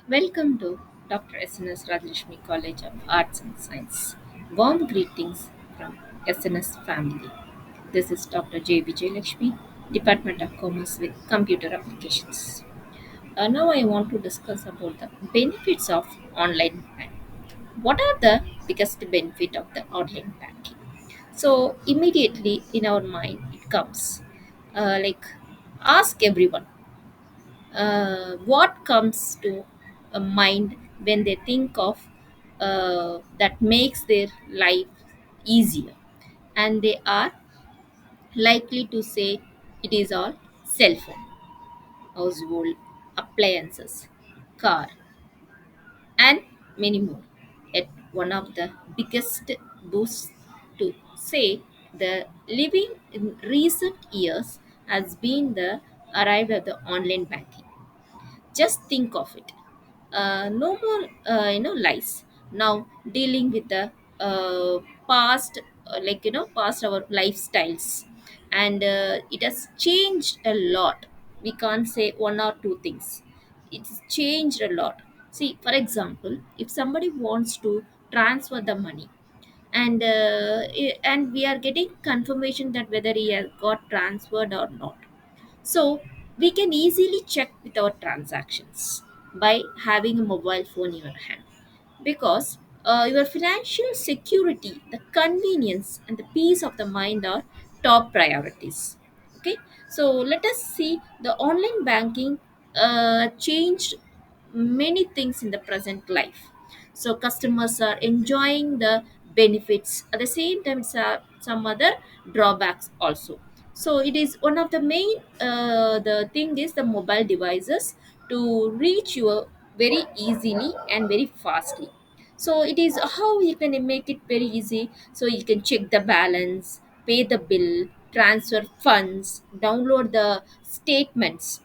Welcome to Dr. SNS Rajlashmi College of Arts and Science. Warm greetings from SNS family. This is Dr. J. Vijayalakshmi, Department of Commerce with Computer Applications. Now I want to discuss about the benefits of online banking. What are the biggest benefit of the online banking? So immediately in our mind it comes like ask everyone what comes to a mind when they think of that makes their life easier, and they are likely to say it is all cell phone, household appliances, car, and many more. Yet one of the biggest boosts to say the living in recent years has been the arrival of the online banking. Just think of it. No more lies now, dealing with the past, past our lifestyles, and it has changed a lot. We can't say one or two things. It's changed a lot. See, for example, if somebody wants to transfer the money, and we are getting confirmation that whether he has got transferred or not, so we can easily check with our transactions by having a mobile phone in your hand, because your financial security, the convenience, and the peace of the mind are top priorities. Okay, so let us see the online banking changed many things in the present life. So customers are enjoying the benefits, at the same time some other drawbacks also. So it is one of the main the thing is the mobile devices to reach you very easily and very fastly. So it is how you can make it very easy, so you can check the balance, pay the bill, transfer funds, download the statements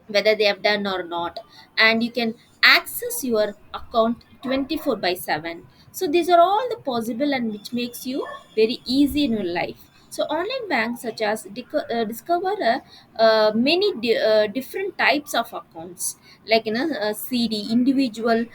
whether they have done or not, and you can access your account 24 by 7. So these are all the possible, and which makes you very easy in your life. So online banks such as discover many different types of accounts, like CD individual,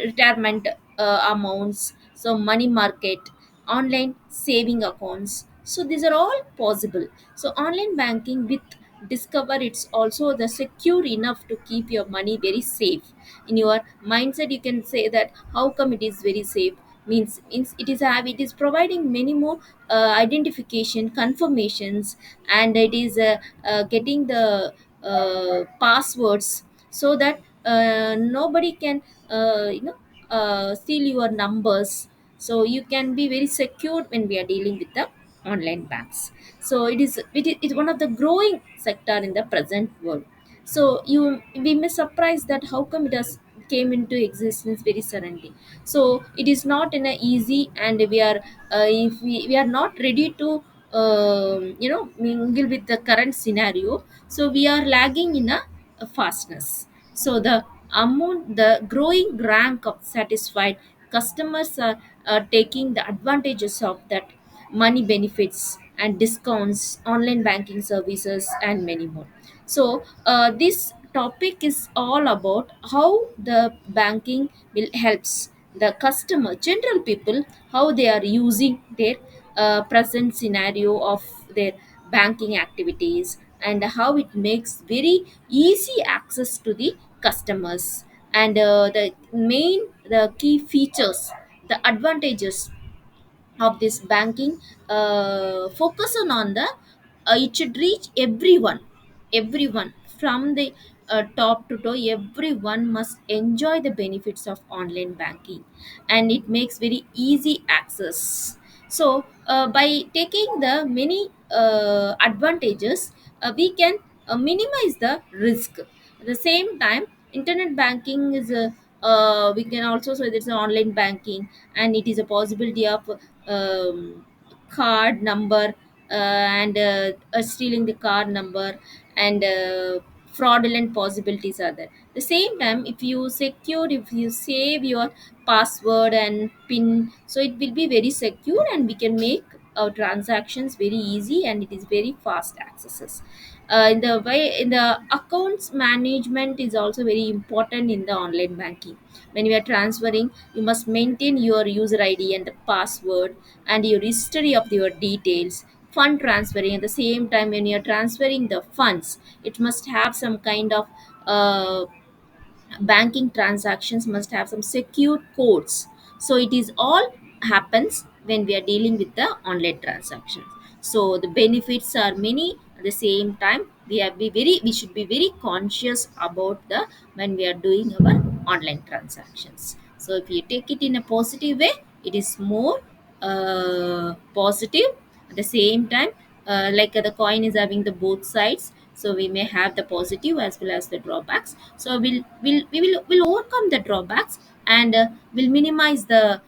retirement amounts, so money market, online saving accounts. So these are all possible. So online banking with discover, it's also the secure enough to keep your money very safe. In your mindset you can say that how come it is very safe, means it is providing many more identification confirmations, and it is getting the passwords, so that nobody can steal your numbers. So you can be very secure when we are dealing with the online banks. So it is one of the growing sector in the present world. So you we may surprise that how come it has came into existence very suddenly. So it is not in a easy, and we are if we are not ready to mingle with the current scenario, so we are lagging in a fastness. So the growing rank of satisfied customers are taking the advantages of that money benefits and discounts, online banking services, and many more. So this topic is all about how the banking will helps the customer, general people, how they are using their present scenario of their banking activities, and how it makes very easy access to the customers, and the key features, the advantages of this banking focus on the it should reach everyone from the top to toe. Everyone must enjoy the benefits of online banking, and it makes very easy access. So by taking the many advantages, we can minimize the risk. At the same time, internet banking is a we can also say there's an online banking, and it is a possibility of card number, and stealing the card number, and fraudulent possibilities are there. The same time, if you secure, if you save your password and pin, so it will be very secure, and we can make transactions very easy, and it is very fast accesses. In the accounts management is also very important in the online banking. When you are transferring, you must maintain your user id and the password and your history of your details. Fund transferring, at the same time when you are transferring the funds, it must have some kind of uh, banking transactions must have some secure codes. So it is all happens when we are dealing with the online transactions. So the benefits are many. At the same time, we should be very conscious about the when we are doing our online transactions. So if you take it in a positive way, it is more positive. At the same time, the coin is having the both sides, so we may have the positive as well as the drawbacks. So we'll overcome the drawbacks, and we'll minimize the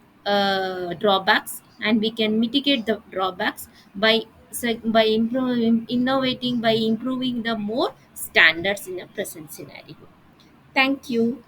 drawbacks, and we can mitigate the drawbacks by by improving, innovating, by improving the more standards in the present scenario. Thank you.